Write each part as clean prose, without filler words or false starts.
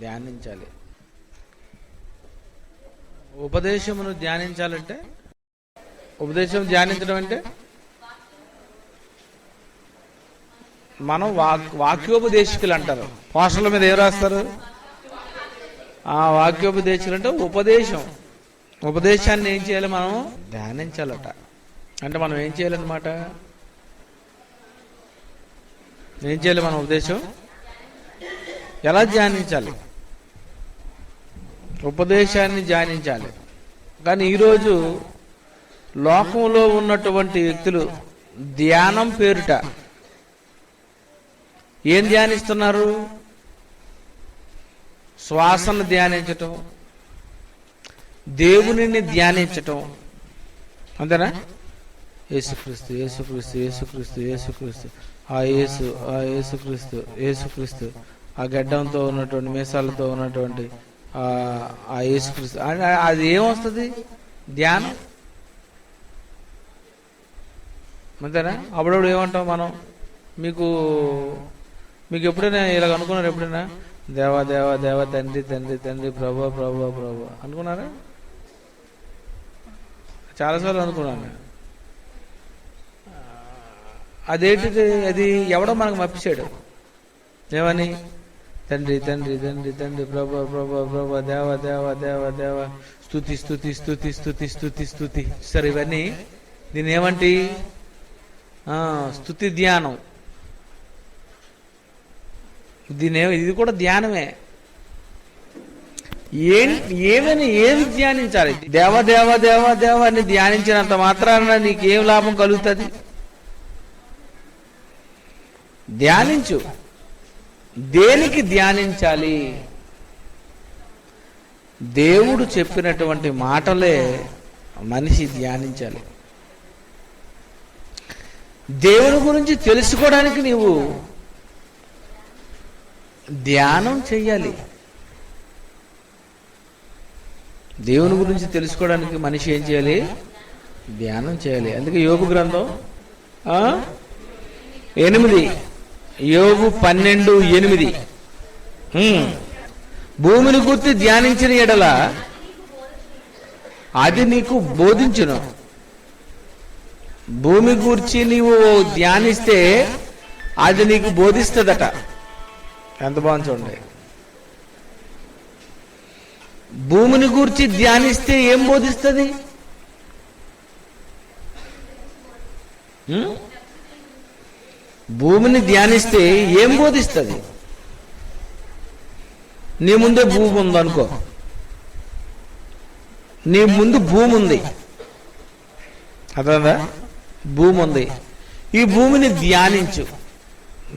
ధ్యానించాలి. ఉపదేశమును ధ్యానించాలంటే, ఉపదేశం ధ్యానించడం అంటే మనం వాక్యోపదేశకులు అంటారు. పోస్టర్ల మీద ఏం రాస్తారు? వాక్యోపదేశకులు అంటే ఉపదేశం. ఉపదేశాన్ని ఏం చేయాలి? మనం ధ్యానించాలట. అంటే మనం ఏం చేయాలన్నమాట? ఏం చేయాలి? మనం ఉపదేశం ఎలా ధ్యానించాలి? ఉపదేశాన్ని ధ్యానించాలి. కానీ ఈరోజు లోకంలో ఉన్నటువంటి వ్యక్తులు ధ్యానం పేరుట ఏం ధ్యానిస్తున్నారు? శ్వాసను ధ్యానించటం, దేవునిని ధ్యానించటం. అంతేనా? యేసుక్రీస్తు, యేసుక్రీస్తు, యేసుక్రీస్తు, యేసుక్రీస్తు, యేసుక్రీస్తు, యేసుక్రీస్తు, ఆ గడ్డంతో ఉన్నటువంటి, మీసాలతో ఉన్నటువంటి ఆ యేసుక్రీస్తు. అది ఏమొస్తుంది? ధ్యానం. అంతేనా? అప్పుడప్పుడు ఏమంటాం మనం? మీకు ఎప్పుడైనా ఇలాగ అనుకున్నారు? ఎప్పుడైనా దేవా దేవా దేవా, తండ్రి తండ్రి తండ్రి, ప్రభా ప్రభా ప్రభా అనుకున్నారా? చాలాసార్లు అనుకున్నాను. అదేంటిది? అది ఎవడో మనకు మప్పిసాడు. ఏమని? తండ్రి తండ్రి తండ్రి తండ్రి, ప్రభా ప్రభా ప్రభా, దేవా దేవా దేవా దేవా, స్తుతి స్తుతి స్తుతి స్తుతి స్తుతి స్తుతి. సరే, ఇవన్నీ దీన్ని ఏమంటి? స్తుతి ధ్యానం. ఇది కూడా ధ్యానమే. ఏది ధ్యానించాలి? దేవ దేవ దేవ దేవ అని ధ్యానించినంత మాత్రాన నీకేం లాభం కలుగుతుంది? ధ్యానించు. దేనికి ధ్యానించాలి? దేవుడు చెప్పినటువంటి మాటలే మనిషి ధ్యానించాలి. దేవుని గురించి తెలుసుకోవడానికి నీవు ధ్యానం చెయ్యాలి. దేవుని గురించి తెలుసుకోవడానికి మనిషి ఏం చేయాలి? ధ్యానం చేయాలి. అందుకే యోబు గ్రంథం 8, యోబు 12:8, భూమిని గురించి ధ్యానించిన ఎడల అది నీకు బోధించును. భూమి గూర్చి నీవు ధ్యానిస్తే అది నీకు బోధిస్తుందట. ఎంత బాగుంది చూడండి. భూమిని గూర్చి ధ్యానిస్తే ఏం బోధిస్తుంది? భూమిని ధ్యానిస్తే ఏం బోధిస్తుంది? నీ ముందే భూమి ఉందనుకో, నీ ముందు భూమి ఉంది, అర్థందా? భూమి ఉంది. ఈ భూమిని ధ్యానించు.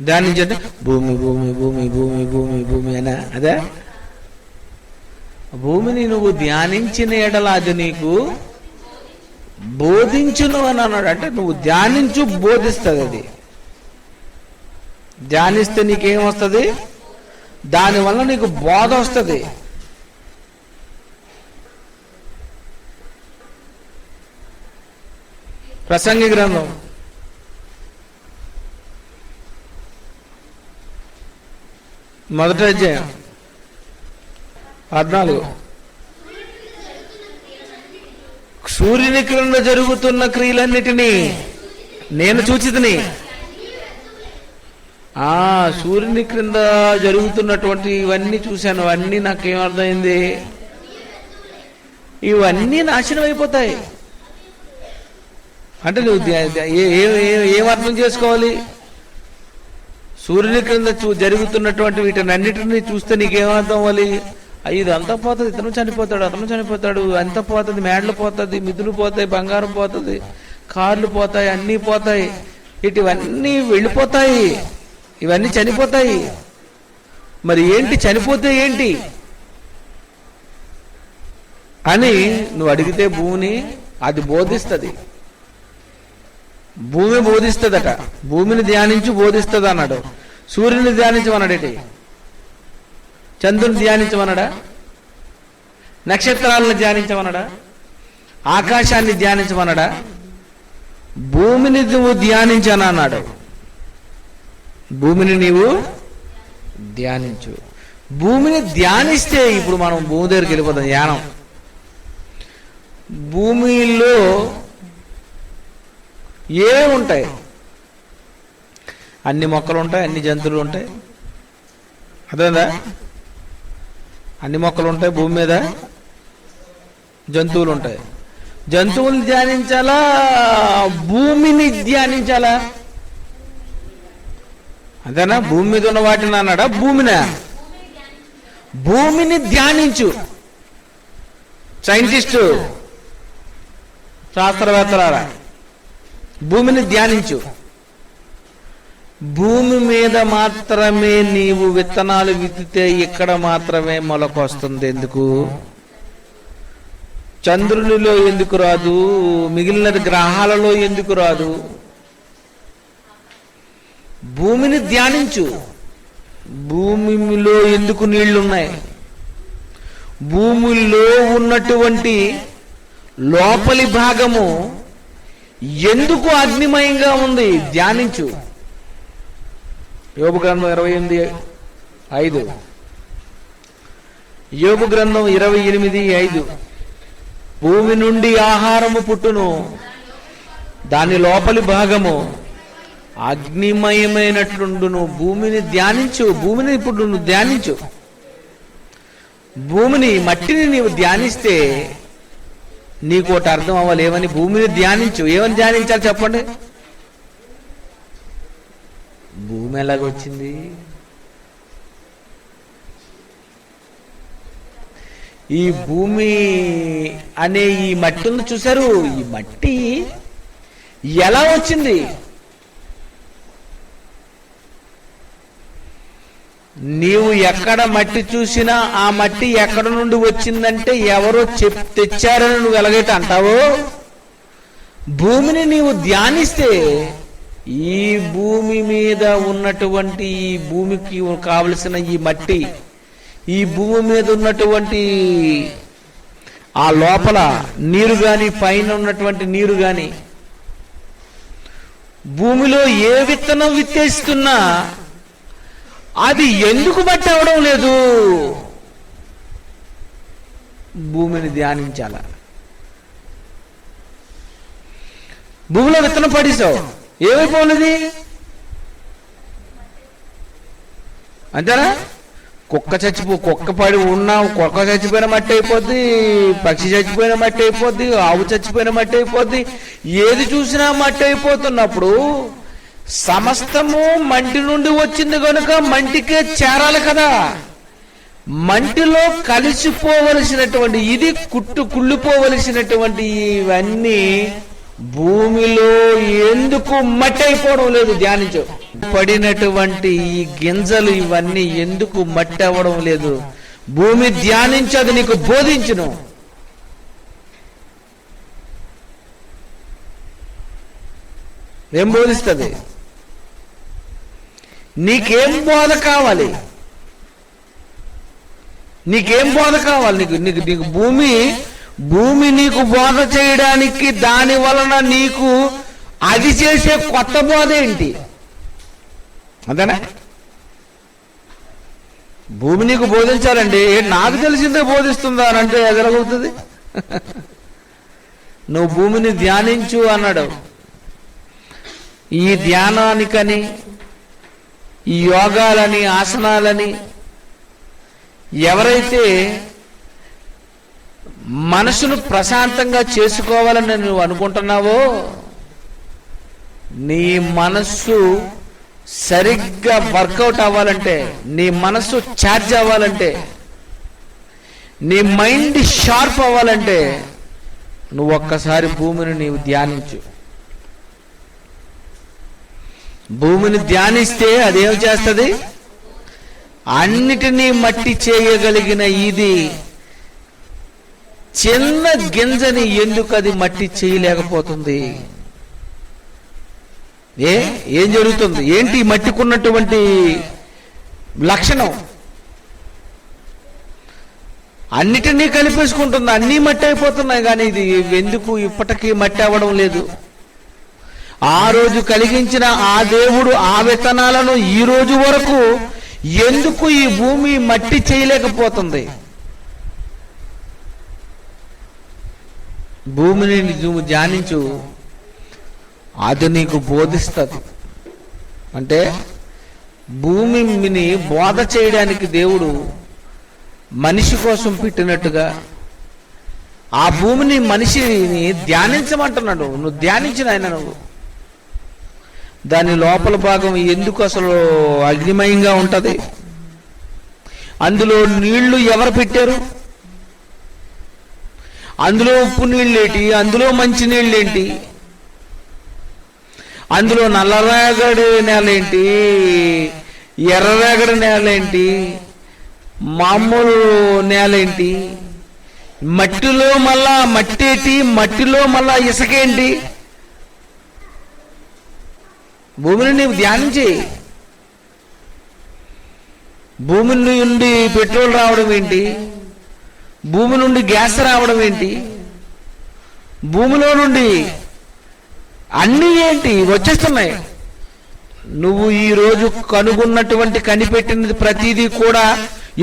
ధ్యానించంటే భూమి భూమి భూమి భూమి భూమి భూమి అనా? అదే భూమిని నువ్వు ధ్యానించిన ఎడల అది నీకు బోధించును అని అన్నాడు. అంటే నువ్వు ధ్యానించు, బోధిస్తుంది. అది ధ్యానిస్తే నీకేమొస్తుంది? దానివల్ల నీకు బోధ వస్తుంది. ప్రసంగి గ్రంథం 1 14, సూర్యుని క్రింద జరుగుతున్న క్రియలన్నిటినీ నేను చూచితిని. సూర్యుని క్రింద జరుగుతున్నటువంటి ఇవన్నీ చూశాను. అవన్నీ నాకేమర్థమైంది? ఇవన్నీ నాశనం అయిపోతాయి. అంటే నువ్వు ఏం అర్థం చేసుకోవాలి? సూర్యుని క్రింద జరుగుతున్నటువంటి వీటిని అన్నిటిని చూస్తే నీకేమర్థం అవ్వాలి? ఇది అంతా పోతుంది, ఇతను చనిపోతాడు, అతను చనిపోతాడు, అంత పోతుంది, మేడలు పోతుంది, మిద్దులు పోతాయి, బంగారం పోతుంది, కార్లు పోతాయి, అన్నీ పోతాయి, ఇటువన్నీ వెళ్ళిపోతాయి, ఇవన్నీ చనిపోతాయి. మరి ఏంటి చనిపోతే ఏంటి అని నువ్వు అడిగితే భూమిని అది బోధిస్తుంది. భూమి బోధిస్తుందట. భూమిని ధ్యానించి బోధిస్తుంది అన్నాడు. సూర్యుని ధ్యానించమన్నాడేటి? చంద్రుని ధ్యానించమన్నాడా? నక్షత్రాలను ధ్యానించమన్నాడా? ఆకాశాన్ని ధ్యానించమన్నాడా? భూమిని నువ్వు ధ్యానించను అన్నాడు. భూమిని నీవు ధ్యానించు. భూమిని ధ్యానిస్తే, ఇప్పుడు మనం భూమి దగ్గరికి వెళ్ళిపోతాం, ధ్యానం. భూమిలో ఏ ఉంటాయి? అన్ని మొక్కలు ఉంటాయి, అన్ని జంతువులు ఉంటాయి. అదేనా? అన్ని మొక్కలు ఉంటాయి భూమి మీద, జంతువులు ఉంటాయి. జంతువులు ధ్యానించాలా, భూమిని ధ్యానించాలా? అంతేనా? భూమి మీద ఉన్న వాటిని అన్నాడా, భూమినా? భూమిని ధ్యానించు. సైంటిస్టు, శాస్త్రవేత్తలారా, భూమిని ధ్యానించు. భూమి మీద మాత్రమే నీవు విత్తనాలు విత్తితే ఇక్కడ మాత్రమే మొలకొస్తుంది. ఎందుకు? చంద్రునిలో ఎందుకు రాదు? మిగిలిన గ్రహాలలో ఎందుకు రాదు? భూమిని ధ్యానించు. భూమిలో ఎందుకు నీళ్లున్నాయి? భూమిలో ఉన్నటువంటి లోపలి భాగము ఎందుకు అగ్నిమయంగా ఉంది? ధ్యానించు. యోబు గ్రంథం 28:5. యోబు గ్రంథం 28:5. భూమి నుండి ఆహారము పుట్టును, దాని లోపలి భాగము అగ్నిమయమైనట్లుండును. భూమిని ధ్యానించు. భూమిని ఇప్పుడు నువ్వు ధ్యానించు. భూమిని, మట్టిని నీవు ధ్యానిస్తే నీకు ఒకటి అర్థం అవ్వాలి. ఏమని? భూమిని ధ్యానించు. ఏమని ధ్యానించాలి చెప్పండి? భూమి ఎలాగొచ్చింది? ఈ భూమి అనే ఈ మట్టి ఉంది చూశారు, ఈ మట్టి ఎలా వచ్చింది? నీవు ఎక్కడ మట్టి చూసినా ఆ మట్టి ఎక్కడ నుండి వచ్చిందంటే ఎవరో తెచ్చారని నువ్వు ఎలాగైతే అంటావో, భూమిని నీవు ధ్యానిస్తే ఈ భూమి మీద ఉన్నటువంటి, ఈ భూమికి కావలసిన ఈ మట్టి, ఈ భూమి మీద ఉన్నటువంటి ఆ లోపల నీరు గాని, పైన ఉన్నటువంటి నీరు గాని, భూమిలో ఏ విత్తనం విత్తేస్తున్నా అది ఎందుకు మట్టి అవడం లేదు? భూమిని ధ్యానించాల. భూమిలో విత్తనం పడేసావు, ఏమైపోలేదు? అంతేనా? కుక్క పడి ఉన్నా, కుక్క చచ్చిపోయిన మట్టి అయిపోద్ది, పక్షి చచ్చిపోయిన మట్టి అయిపోద్ది, ఆవు చచ్చిపోయిన మట్టి అయిపోద్ది, ఏది చూసినా మట్టి అయిపోతున్నప్పుడు సమస్తము మంటి నుండి వచ్చింది కనుక మంటికే చేరాలి కదా. మంటిలో కలిసిపోవలసినటువంటి, ఇది కుళ్ళిపోవలసినటువంటి ఇవన్నీ భూమిలో ఎందుకు మట్టి అయిపోవడం లేదు? ధ్యానించు. పడినటువంటి ఈ గింజలు ఇవన్నీ ఎందుకు మట్టి అవ్వడం లేదు? భూమి ధ్యానించు, అది నీకు బోధించును. ఏం బోధిస్తుంది? నీకేం బోధ కావాలి? నీకేం బోధ కావాలి? నీకు భూమి నీకు బోధ చేయడానికి, దాని వలన నీకు అది చేసే కొత్త బోధ ఏంటి? అంతేనా? భూమి నీకు బోధించాలండి, నాకు తెలిసిందే బోధిస్తుందా అని అంటే ఎదరగవుతుంది. నువ్వు భూమిని ధ్యానించు అన్నాడు. ఈ ధ్యానానికని, ఈ యోగాలని, ఆసనాలని ఎవరైతే మనసును ప్రశాంతంగా చేసుకోవాలని నువ్వు అనుకుంటున్నావో, నీ మనస్సు సరిగ్గా వర్కౌట్ అవ్వాలంటే, నీ మనస్సు ఛార్జ్ అవ్వాలంటే, నీ మైండ్ షార్ప్ అవ్వాలంటే నువ్వు ఒక్కసారి భూమిని నీవు ధ్యానించు. భూమిని ధ్యానిస్తే అదేం చేస్తుంది? అన్నిటినీ మట్టి చేయగలిగిన ఇది చిన్న గింజని ఎందుకు అది మట్టి చేయలేకపోతుంది? ఏం జరుగుతుంది? ఏంటి మట్టికున్నటువంటి లక్షణం? అన్నిటినీ కలిపేసుకుంటుంది, అన్నీ మట్టి అయిపోతున్నాయి, కానీ ఇది ఎందుకు ఇప్పటికీ మట్టి అవ్వడం లేదు? ఆ రోజు కలిగించిన ఆ దేవుడు ఆ విత్తనాలను ఈ రోజు వరకు ఎందుకు ఈ భూమి మట్టి చేయలేకపోతుంది? భూమిని నువ్వు ధ్యానించు, అది నీకు బోధిస్తుంది. అంటే భూమిని బోధ చేయడానికి దేవుడు మనిషి కోసం పెట్టినట్టుగా ఆ భూమిని మనిషిని ధ్యానించమంటున్నాడు. నువ్వు ధ్యానించిన ఆయన, నువ్వు దాని లోపల భాగం ఎందుకు అసలు అగ్నిమయంగా ఉంటది? అందులో నీళ్లు ఎవరు పెట్టారు? అందులో ఉప్పు నీళ్ళేంటి, అందులో మంచి నీళ్ళేంటి, అందులో నల్లరేగడి నేలేంటి, ఎర్రరేగడి నేలేంటి, మామూలు నేలేంటి, మట్టిలో మళ్ళా మట్టేటి, మట్టిలో మళ్ళా ఇసుకేంటి? భూమిని నీవు ధ్యానించి, భూమి నుండి పెట్రోల్ రావడం ఏంటి, భూమి నుండి గ్యాస్ రావడం ఏంటి, భూమిలో నుండి అన్నీ ఏంటి వచ్చేస్తున్నాయి. నువ్వు ఈరోజు కనుగొన్నటువంటి కనిపెట్టినది ప్రతిదీ కూడా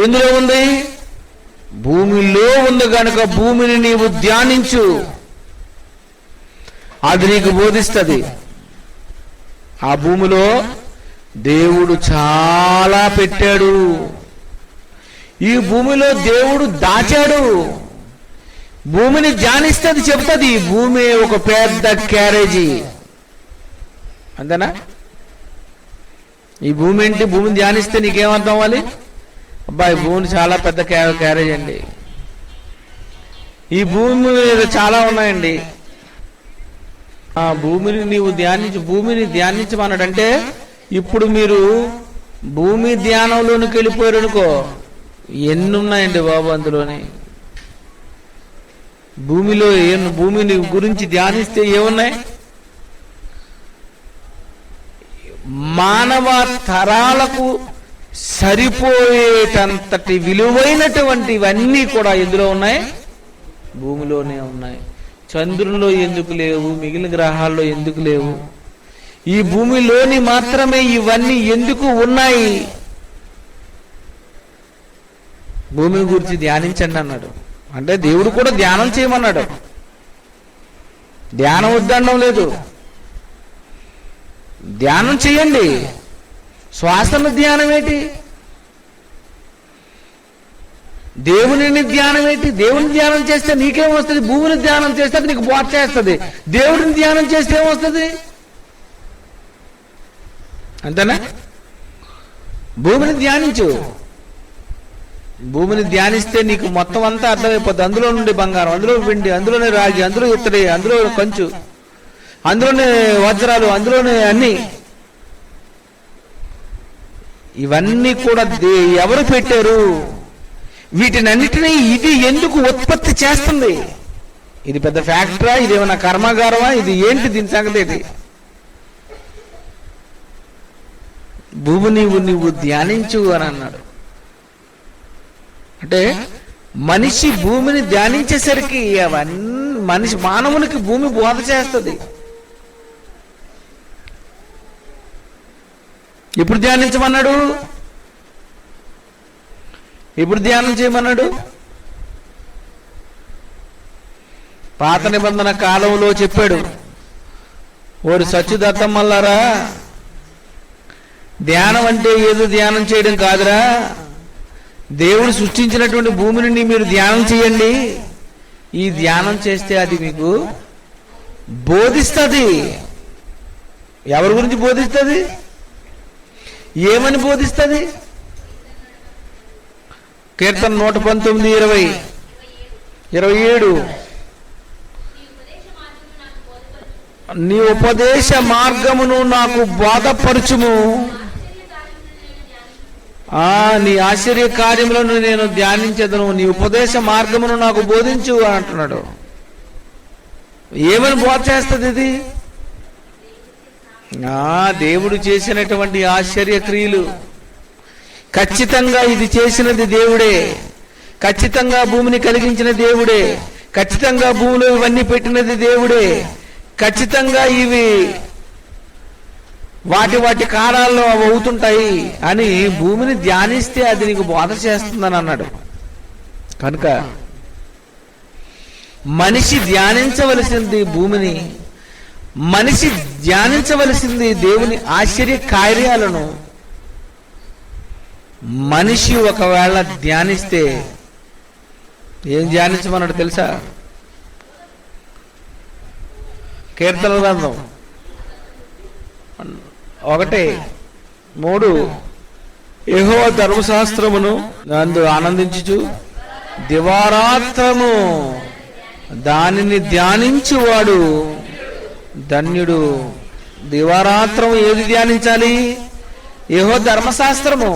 ఎందులో ఉంది? భూమిలో ఉంది. గనుక భూమిని నీవు ధ్యానించు, అది నీకు బోధిస్తుంది. ఆ భూమిలో దేవుడు చాలా పెట్టాడు. ఈ భూమిలో దేవుడు దాచాడు. భూమిని ధ్యానిస్తుంది, చెప్తుంది. భూమి ఒక పెద్ద క్యారేజీ, అంతేనా? ఈ భూమి ఏంటి? భూమిని ధ్యానిస్తే నీకేమర్థం అవ్వాలి? అబ్బాయి, భూమిని చాలా పెద్ద క్యారేజ్ అండి. ఈ భూమి మీద చాలా ఉన్నాయండి. ఆ భూమిని నీవు ధ్యానించు, భూమిని ధ్యానించమన్నాడంటే ఇప్పుడు మీరు భూమి ధ్యానంలోనికి వెళ్ళిపోయారు అనుకో, ఎన్ని ఉన్నాయండి బాబు అందులోని. భూమిలో భూమిని గురించి ధ్యానిస్తే ఏమున్నాయి? మానవ తరాలకు సరిపోయేటంతటి విలువైనటువంటివన్నీ కూడా ఎందులో ఉన్నాయి? భూమిలోనే ఉన్నాయి. చంద్రుల్లో ఎందుకు లేవు? మిగిలిన గ్రహాల్లో ఎందుకు లేవు? ఈ భూమిలోని మాత్రమే ఇవన్నీ ఎందుకు ఉన్నాయి? భూమి గురించి ధ్యానించండి అన్నాడు. అంటే దేవుడు కూడా ధ్యానం చేయమన్నాడు. ధ్యానం వద్దనడం లేదు, ధ్యానం చేయండి. శ్వాసను ధ్యానం ఏంటి? దేవుని ధ్యానం ఏంటి? దేవుని ధ్యానం చేస్తే నీకేమొస్తుంది? భూమిని ధ్యానం చేస్తే నీకు బోధ చేస్తుంది. దేవుడిని ధ్యానం చేస్తే ఏమొస్తుంది? అంతేనా? భూమిని ధ్యానించు. భూమిని ధ్యానిస్తే నీకు మొత్తం అంతా అర్థమైపోద్ది. అందులో నుండి బంగారం, అందులో వెండి, అందులోనే రాగి, అందులో ఇత్తడి, అందులో కంచు, అందులోనే వజ్రాలు, అందులోనే అన్ని. ఇవన్నీ కూడా ఎవరు పెట్టారు? వీటినన్నిటినీ ఇది ఎందుకు ఉత్పత్తి చేస్తుంది? ఇది పెద్ద ఫ్యాక్టరా? ఇది ఏమైనా కర్మాగారమా? ఇది ఏంటి? దీని సంగతి ఏంటి? భూమి నీవు ధ్యానించు అని అన్నాడు. అంటే మనిషి భూమిని ధ్యానించేసరికి అవన్నీ మానవునికి భూమి బోధ చేస్తుంది. ఎప్పుడు ధ్యానించమన్నాడు? ఎప్పుడు ధ్యానం చేయమన్నాడు? పాత నిబంధన కాలంలో చెప్పాడు. ఓరి సత్యుదత్తమ్మల్లారా, ధ్యానం అంటే ఏదో ధ్యానం చేయడం కాదురా, దేవుడు సృష్టించినటువంటి భూమిని మీరు ధ్యానం చేయండి. ఈ ధ్యానం చేస్తే అది మీకు బోధిస్తుంది. ఎవరి గురించి బోధిస్తుంది? ఏమని బోధిస్తుంది? కీర్తన 119:20, 27, నీ ఉపదేశ మార్గమును నాకు బోధపరచుము, నీ ఆశ్చర్య కార్యములను నేను ధ్యానించదను, నీ ఉపదేశ మార్గమును నాకు బోధించు అంటున్నాడు. ఏమని బోధ చేస్తుంది ఇది? దేవుడు చేసినటువంటి ఆశ్చర్య క్రియలు. ఖచ్చితంగా ఇది చేసినది దేవుడే, ఖచ్చితంగా భూమిని కలిగించిన దేవుడే, ఖచ్చితంగా భూమిలో ఇవన్నీ పెట్టినది దేవుడే, ఖచ్చితంగా ఇవి వాటి వాటి కాలాల్లో అవి అవుతుంటాయి అని భూమిని ధ్యానిస్తే అది నీకు బోధ చేస్తుందని అన్నాడు. కనుక మనిషి ధ్యానించవలసింది భూమిని, మనిషి ధ్యానించవలసింది దేవుని ఆశ్చర్య కార్యాలను. మనిషి ఒకవేళ ధ్యానిస్తే ఏం ధ్యానించమన్నాడు తెలుసా? కీర్తన గ్రంథం 1:3 యెహోవా ధర్మశాస్త్రమును నందు ఆనందించుచు దివారాత్రము దానిని ధ్యానించువాడు ధన్యుడు. దివారాత్రం ఏది ధ్యానించాలి? యెహోవా ధర్మశాస్త్రము.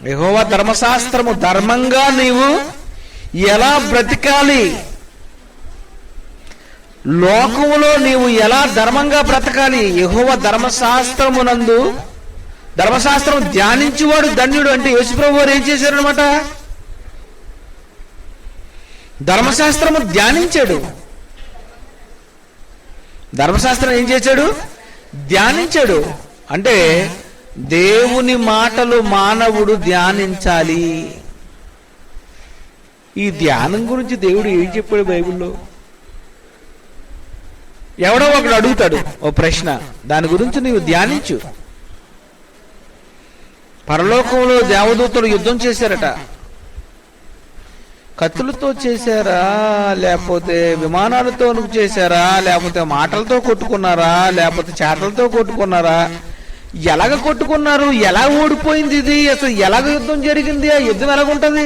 యెహోవా ధర్మశాస్త్రము. ధర్మంగా నీవు ఎలా బ్రతకాలి, లోకములో నీవు ఎలా ధర్మంగా బ్రతకాలి, యెహోవా ధర్మశాస్త్రమునందు, ధర్మశాస్త్రం ధ్యానించువాడు ధన్యుడు. అంటే యేసుప్రభు వారు ఏం చేశారనమాట? ధర్మశాస్త్రము ధ్యానించాడు. ధర్మశాస్త్రం ఏం చేశాడు? ధ్యానించాడు. అంటే దేవుని మాటలు మానవుడు ధ్యానించాలి. ఈ ధ్యానం గురించి దేవుడు ఏం చెప్పాడు బైబిల్లో? ఎవడో ఒకడు అడుగుతాడు ఓ ప్రశ్న, దాని గురించి నీవు ధ్యానించు. పరలోకంలో దేవదూతలు యుద్ధం చేశారట. కత్తులతో చేశారా, లేకపోతే విమానాలతో చేశారా, లేకపోతే మాటలతో కొట్టుకున్నారా, లేకపోతే చేటలతో కొట్టుకున్నారా? ఎలాగ కొట్టుకున్నారు? ఎలా ఓడిపోయింది ఇది? అసలు ఎలాగ యుద్ధం జరిగింది? ఆ యుద్ధం ఎలాగుంటది?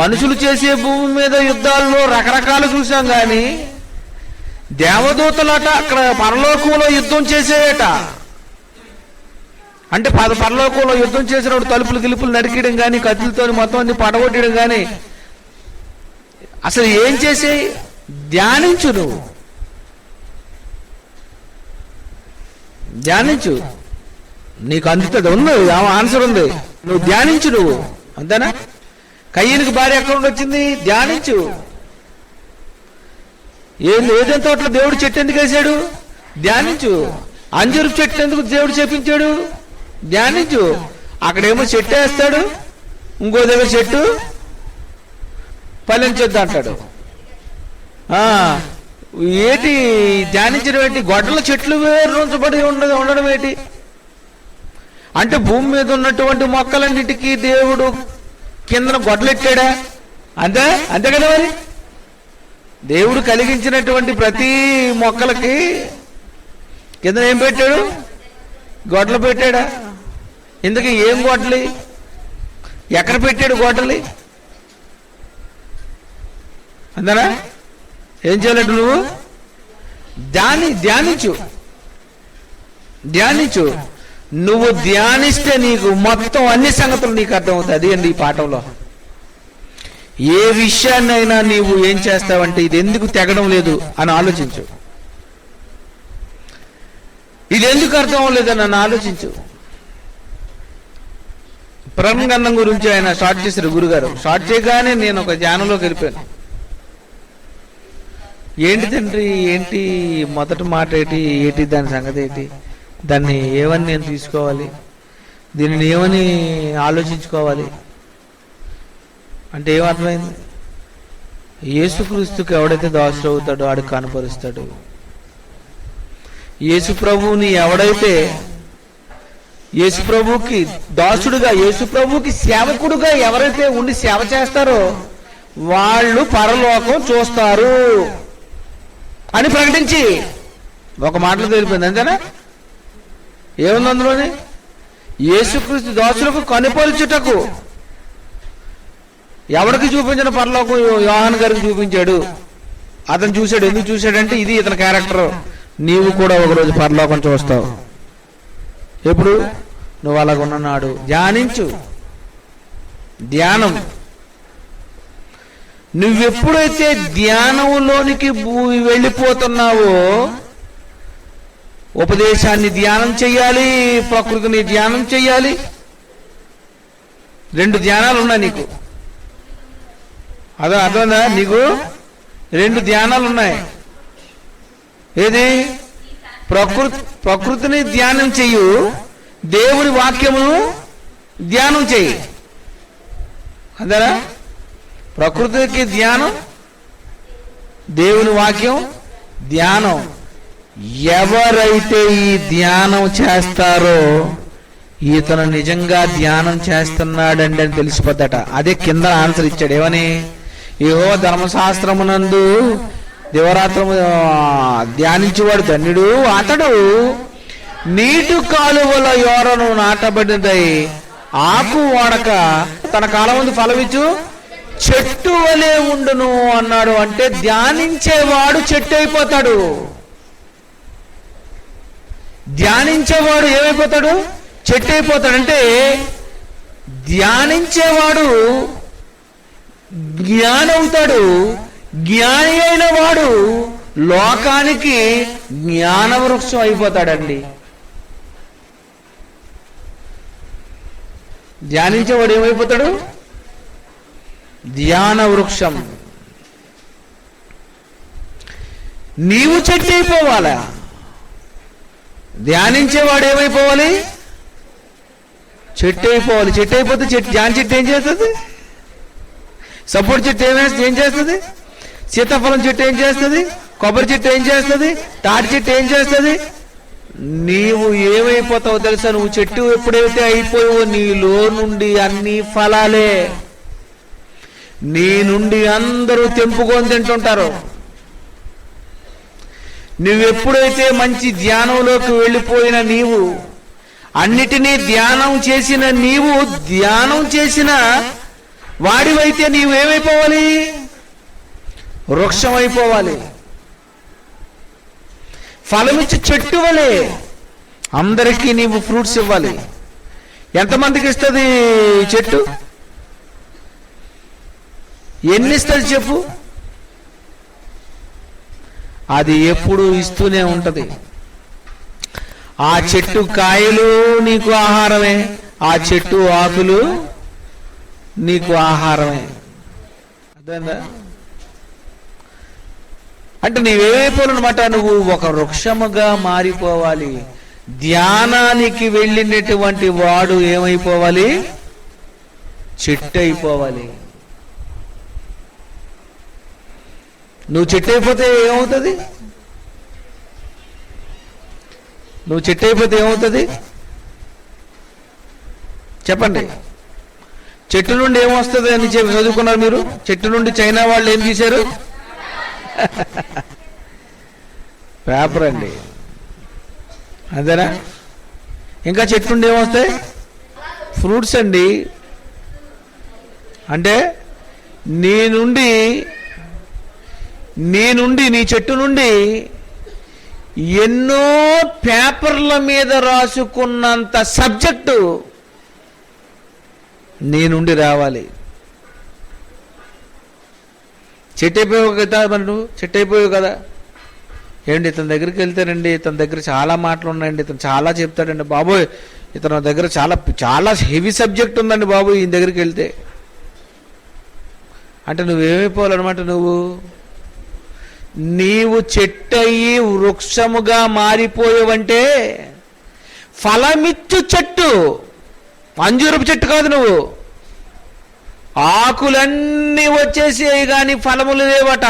మనుషులు చేసే భూమి మీద యుద్ధాల్లో రకరకాలు చూసాం, కానీ దేవదూతలట అక్కడ పరలోకంలో యుద్ధం చేసేయట. అంటే పరలోకంలో యుద్ధం చేసినప్పుడు తలుపులు గిలుపులు నరికేయడం కానీ, కత్తులతో మొత్తం అన్ని పడగొట్టడం కానీ, అసలు ఏం చేసే? ధ్యానించు. నువ్వు ధ్యానించు, నీకు అందుతుంది. ఉంది ఆన్సర్ ఉంది. నువ్వు ధ్యానించు. నువ్వు అంతేనా? కయ్యనికి భార్య ఎక్కడ నుండి వచ్చింది? ధ్యానించు. ఏదైనా తోటలో దేవుడు చెట్టు ఎందుకు వేసాడు? ధ్యానించు. అంజూరు చెట్టు ఎందుకు దేవుడు చెప్పించాడు? ధ్యానించు. అక్కడేమో చెట్టు వేస్తాడు, ఇంకో దగ్గర చెట్టు ఫలించొద్దు అంటాడు. ఏంటి ధ్యానించడం ఏంటి? గొడ్డల చెట్లు వేరు ఉంచబడి ఉండడం ఏంటి? అంటే భూమి మీద ఉన్నటువంటి మొక్కలన్నిటికీ దేవుడు కిందన గొడ్డలెట్టాడా? అంతే కదా. మరి దేవుడు కలిగించినటువంటి ప్రతి మొక్కలకి కింద ఏం పెట్టాడు? గొడ్డలు పెట్టాడా? ఇందుకు ఏం గొడ్డలి? ఎక్కడ పెట్టాడు గొడ్డలి? అంతేనా? ఏం చేయాలంటే నువ్వు ధ్యానించు. నువ్వు ధ్యానిస్తే నీకు మొత్తం అన్ని సంగతులు నీకు అర్థమవుతాయి. అది అండి ఈ పాఠంలో. ఏ విషయాన్నైనా నీవు ఏం చేస్తావంటే ఇది ఎందుకు తెగడం లేదు అని ఆలోచించు. ఇది ఎందుకు అర్థం అవ్వలేదని నన్ను ఆలోచించు. ప్రణగంధం గురించి ఆయన స్టార్ట్ చేశారు గురుగారు. స్టార్ట్ చేయగానే నేను ఒక ధ్యానంలోకి వెళ్ళిపోయాను. ఏంటి తండ్రి, ఏంటి మొదటి మాట ఏంటి దాని సంగతి ఏంటి, దాన్ని ఏమని నేను తీసుకోవాలి, దీనిని ఏమని ఆలోచించుకోవాలి అంటే ఏమర్థమైంది? యేసుక్రీస్తుకి ఎవడైతే దాసుడు అవుతాడో ఆడికి కనపరుస్తాడు. యేసు ప్రభువుని ఎవడైతే యేసు ప్రభువుకి దాసుడుగా, యేసు ప్రభువుకి సేవకుడుగా ఎవరైతే ఉండి సేవ చేస్తారో వాళ్ళు పరలోకం చూస్తారు అని ప్రకటించి ఒక మాటలో తెలిపింది. అంతేనా? ఏముంది అందులోని? యేసుక్రీస్తు దాసులకు కనుపరుచుటకు ఎవరికి చూపించిన పరలోకం యోహాను గారికి చూపించాడు. అతను చూశాడు. ఎందుకు చూశాడంటే ఇది ఇతని క్యారెక్టర్. నీవు కూడా ఒకరోజు పరలోకం చూస్తావు. ఎప్పుడు? నువ్వు అలాగున్నాడు. ధ్యానించు. ధ్యానం. నువ్వెప్పుడైతే ధ్యానంలోనికి వెళ్ళిపోతున్నావో, ఉపదేశాన్ని ధ్యానం చెయ్యాలి, ప్రకృతిని ధ్యానం చెయ్యాలి. 2 ధ్యానాలు ఉన్నాయి నీకు. అర్థమైందా? నీకు 2 ధ్యానాలు ఉన్నాయి. ఏది? ప్రకృతిని ధ్యానం చెయ్యు, దేవుని వాక్యమును ధ్యానం చెయ్యి. అందరా ప్రకృతికి ధ్యానం, దేవుని వాక్యం ధ్యానం. ఎవరైతే ఈ ధ్యానం చేస్తారో ఇతను నిజంగా ధ్యానం చేస్తున్నాడండి అని తెలిసిపోద్దట. అదే కింద ఆన్సర్ ఇచ్చాడు. ఏమని? యెహోవా ధర్మశాస్త్రమునందు దివరాత్రము ధ్యానించేవాడు ధన్యుడు, అతడు నీటి కాలువల యోరను నాటబడినదై ఆకు వాడక తన కాలం ముందు ఫలమిచ్చు చెట్టు వలె ఉండును అన్నాడు. అంటే ధ్యానించేవాడు చెట్టు అయిపోతాడు. ధ్యానించేవాడు ఏమైపోతాడు? చెట్టు అయిపోతాడు. అంటే ధ్యానించేవాడు జ్ఞాని అవుతాడు. జ్ఞాని అయిన వాడు లోకానికి జ్ఞాన వృక్షం అయిపోతాడండి. ధ్యానించేవాడు ఏమైపోతాడు? ధ్యాన వృక్షం. నీవు చెట్టు అయిపోవాలా? ధ్యానించేవాడు ఏమైపోవాలి? చెట్టు అయిపోవాలి. చెట్టు అయిపోతే జాన్ చెట్టు ఏం చేస్తుంది? సపోర్ట్ చెట్టు ఏం చేస్తుంది? సీతాఫలం చెట్టు ఏం చేస్తుంది? కొబ్బరి చెట్టు ఏం చేస్తుంది? తాటి చెట్టు ఏం చేస్తుంది? నీవు ఏమైపోతావో తెలుసా? నువ్వు చెట్టు ఎప్పుడైతే అయిపోయావో నీలో నుండి అన్ని ఫలాలే. నీ నుండి అందరూ తెంపుకొని తింటుంటారు. నువ్వెప్పుడైతే మంచి ధ్యానంలోకి వెళ్ళిపోయిన నీవు, అన్నిటినీ ధ్యానం చేసిన నీవు, ధ్యానం చేసిన వాడివైతే నీవు ఏమైపోవాలి? వృక్షం అయిపోవాలి. ఫలమిచ్చి చెట్టు వలె అందరికీ నీవు ఫ్రూట్స్ ఇవ్వాలి. ఎంతమందికి ఇస్తుంది చెట్టు? ఎన్ని ఇస్తుంది చెప్పు? అది ఎప్పుడు ఇస్తూనే ఉంటది. ఆ చెట్టు కాయలు నీకు ఆహారమే, ఆ చెట్టు ఆకులు నీకు ఆహారమే. అర్థమైందా? అంటే నీవేమైపోవాలన్నమాట? నువ్వు ఒక వృక్షముగా మారిపోవాలి. ధ్యానానికి వెళ్ళినటువంటి వాడు ఏమైపోవాలి? చెట్టు అయిపోవాలి. నువ్వు చెట్టు అయిపోతే ఏమవుతుంది? నువ్వు చెట్టు అయిపోతే ఏమవుతుంది చెప్పండి? చెట్టు నుండి ఏమొస్తుంది అని చెప్పి చదువుకున్నారు మీరు. చెట్టు నుండి చైనా వాళ్ళు ఏం తీశారు? పేపర్ అండి. అంతేనా? ఇంకా చెట్టు నుండి ఏమొస్తాయి? ఫ్రూట్స్ అండి. అంటే నీ చెట్టు నుండి ఎన్నో పేపర్ల మీద రాసుకున్నంత సబ్జెక్టు నీ నుండి రావాలి. చెట్టు అయిపోయావు కదా మరి, నువ్వు చెట్టు అయిపోయావు కదా. ఏంటి ఇతని దగ్గరికి వెళ్తారండి, ఇతని దగ్గర చాలా మాటలు ఉన్నాయండి, ఇతను చాలా చెప్తాడండి బాబోయ్, ఇతని దగ్గర చాలా చాలా హెవీ సబ్జెక్ట్ ఉందండి బాబు ఈయన దగ్గరికి వెళ్తే అంటే నువ్వేమైపోవాలన్నమాట? నీవు చెట్టు అయ్యి వృక్షముగా మారిపోయావంటే ఫలమిచ్చు చెట్టు, అంజూరపు చెట్టు కాదు. నువ్వు ఆకులన్నీ వచ్చేసి కానీ ఫలములు లేవట.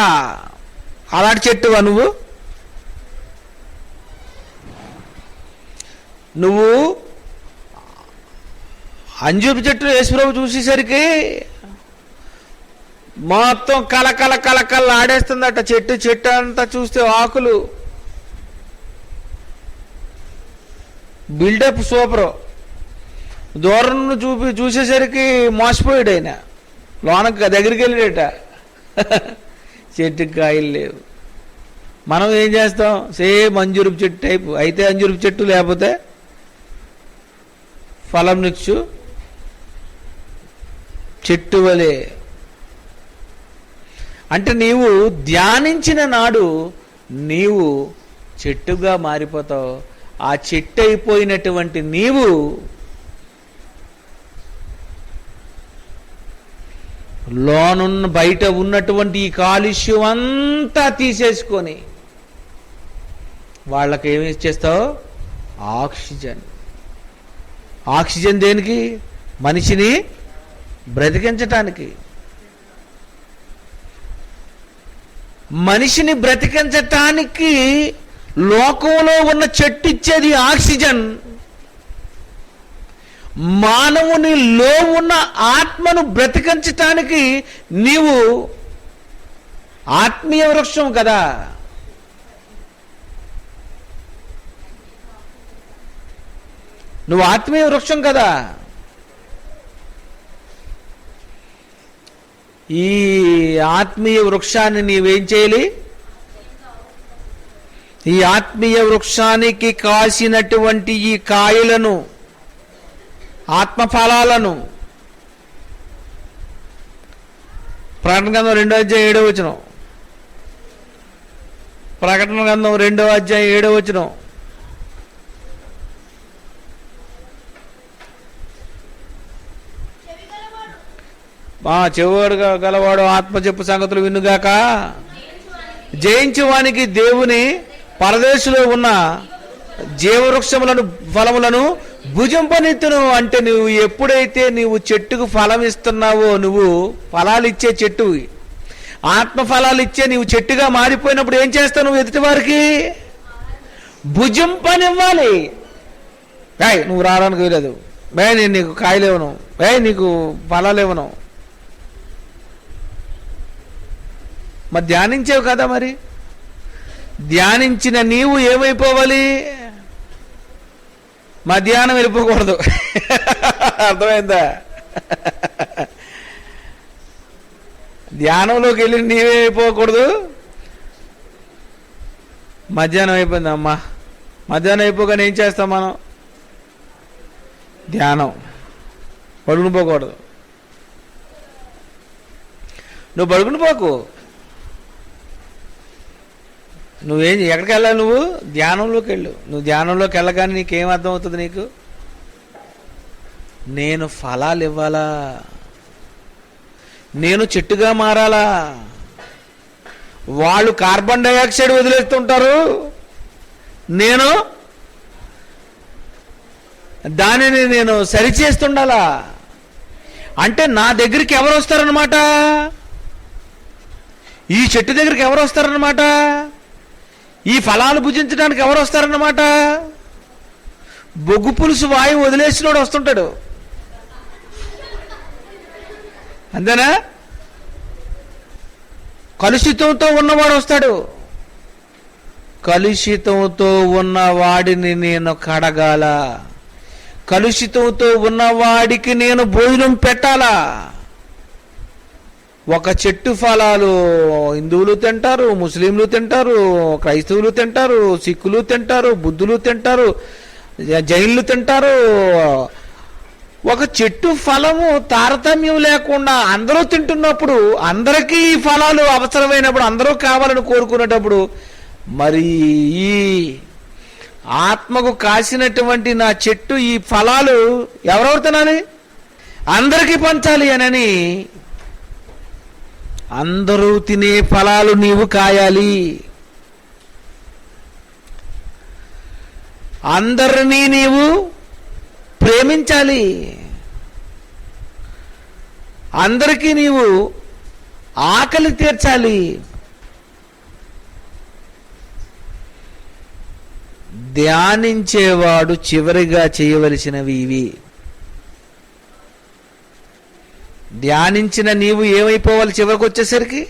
అలాంటి చెట్టువా నువ్వు? నువ్వు అంజూరపు చెట్టు యేసుప్రభు చూసేసరికి మొత్తం కలకల ఆడేస్తుందట. చెట్టు అంతా చూస్తే ఆకులు బిల్డప్ సూపర్. దూరం చూసేసరికి మోసపోయాడు ఆయన. లోనకి దగ్గరికి వెళ్ళాడట, చెట్టుకి కాయలు లేవు. మనం ఏం చేస్తాం? సేమ్ అంజూరపు చెట్టు టైపు. అయితే అంజూరపు చెట్టు, లేకపోతే ఫలం నిచ్చు చెట్టు వలె. అంటే నీవు ధ్యానించిన నాడు నీవు చెట్టుగా మారిపోతావు. ఆ చెట్టు అయిపోయినటువంటి నీవు లోనున్న బయట ఉన్నటువంటి ఈ కాలుష్యం అంతా తీసేసుకొని వాళ్ళకి ఏమి ఇచ్చేస్తావు? ఆక్సిజన్. ఆక్సిజన్ దేనికి? మనిషిని బ్రతికించటానికి. మనిషిని బ్రతికించటానికి లోకంలో ఉన్న చెట్టు ఇచ్చేది ఆక్సిజన్. మానవునిలో ఉన్న ఆత్మను బ్రతికించటానికి నీవు ఆత్మీయ వృక్షం కదా. నువ్వు ఆత్మీయ వృక్షం కదా. ఈ ఆత్మీయ వృక్షాన్ని నీవేం చేయాలి? ఈ ఆత్మీయ వృక్షానికి కాసినటువంటి ఈ కాయలను, ఆత్మఫలాలను, ప్రకటన గ్రంథం 2వ అధ్యాయం 7వ వచనం, ప్రకటన గ్రంథం 2వ అధ్యాయం 7వ వచనం, చెవుడు గలవాడు ఆత్మ చెప్పు సంగతులు వినుగాక, జయించువానికి దేవుని పరదేశంలో ఉన్న జీవవృక్షములను ఫలములను భుజింపనిత్తును. అంటే నువ్వు ఎప్పుడైతే నీవు చెట్టుకు ఫలం ఇస్తున్నావో, నువ్వు ఫలాలు ఇచ్చే చెట్టు, ఆత్మ ఫలాలు ఇచ్చే నీవు చెట్టుగా మారిపోయినప్పుడు ఏం చేస్తావు? నువ్వు ఎదుటి వారికి భుజింపనివ్వాలి. నువ్వు రావడానికి వీలేదు, నేను నీకు కాయలు ఇవ్వను, నీకు ఫలాలు ఇవ్వను. మరి ధ్యానించేవు కదా. మరి ధ్యానించిన నీవు ఏమైపోవాలి? మధ్యాహ్నం వెళ్ళిపోకూడదు. అర్థమైందా? ధ్యానంలోకి వెళ్ళి నీవేమైపోకూడదు. మధ్యాహ్నం అయిపోయింది అమ్మా, మధ్యాహ్నం అయిపోగానే ఏం చేస్తాం మనం? ధ్యానం. పడుకుని పోకూడదు. నువ్వు పడుకుని పోకు. నువ్వేం ఎక్కడికి వెళ్ళాలి? నువ్వు ధ్యానంలోకి వెళ్ళు. నువ్వు ధ్యానంలోకి వెళ్ళగానే నీకేం అర్థం అవుతుంది? నీకు నేను ఫలాలు ఇవ్వాలా, నేను చెట్టుగా మారాలా. వాళ్ళు కార్బన్ డైఆక్సైడ్ వదిలేస్తుంటారు, నేను దానిని నేను సరిచేస్తుండాలా. అంటే నా దగ్గరికి ఎవరు వస్తారనమాట? ఈ చెట్టు దగ్గరికి ఎవరు వస్తారనమాట? ఈ ఫలాలు భుజించడానికి ఎవరు వస్తారన్నమాట? బొగ్గు పులుసు వాయువు వదిలేసినోడు వస్తుంటాడు, అంతేనా? కలుషితంతో ఉన్నవాడు వస్తాడు. కలుషితంతో ఉన్నవాడిని నేను కడగాల, కలుషితంతో ఉన్నవాడికి నేను భోజనం పెట్టాలా. ఒక చెట్టు ఫలాలు హిందువులు తింటారు, ముస్లింలు తింటారు, క్రైస్తవులు తింటారు, సిక్కులు తింటారు, బుద్ధులు తింటారు, జైన్లు తింటారు. ఒక చెట్టు ఫలము తారతమ్యం లేకుండా అందరూ తింటున్నప్పుడు, అందరికీ ఈ ఫలాలు అవసరమైనప్పుడు, అందరూ కావాలని కోరుకునేటప్పుడు, మరి ఈ ఆత్మకు కాసినటువంటి నా చెట్టు ఈ ఫలాలు ఎవరెవరు తినాలి? అందరికీ పంచాలి అని అందరూ తినే ఫలాలు నీవు కాయాలి. అందరినీ నీవు ప్రేమించాలి. అందరికీ నీవు ఆకలి తీర్చాలి. ధ్యానించేవాడు చివరిగా చేయవలసినవి ఇవి. ధ్యానించిన నీవు ఏమైపోవాలి చివరికి వచ్చేసరికి?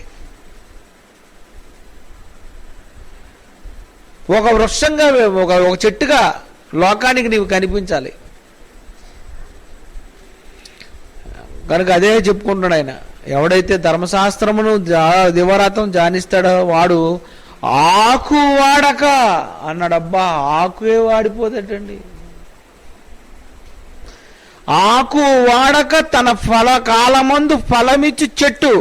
ఒక వృక్షంగా, ఒక చెట్టుగా లోకానికి నీవు కనిపించాలి. కనుక అదే చెప్పుకుంటున్నాడు ఆయన. ఎవడైతే ధర్మశాస్త్రమును దివారాత్రం ధ్యానిస్తాడో వాడు ఆకు వాడక అన్నాడబ్బా. ఆకువే వాడిపోతేటండి. ఆకు వాడక తన కాలమందు ఫలమిచ్చు చెట్టు.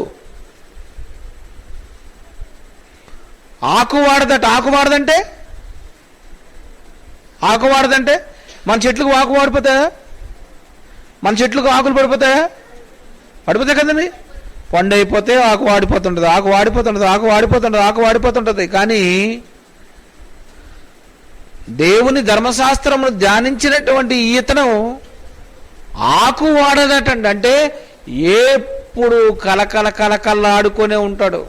ఆకు వాడదట. ఆకు వాడదంటే మన చెట్లకు ఆకు వాడిపోతాయా? మన చెట్లకు ఆకులు పడిపోతాయా? పడిపోతాయి కదండి. పండు అయిపోతే ఆకు వాడిపోతుంటుంది, ఆకు వాడిపోతుంటుంది. కానీ దేవుని ధర్మశాస్త్రమును ధ్యానించినటువంటి ఈతను ఆకు వాడదటండి. అంటే ఎప్పుడు కలకల కలకల్లాడుకునే ఉంటాడు,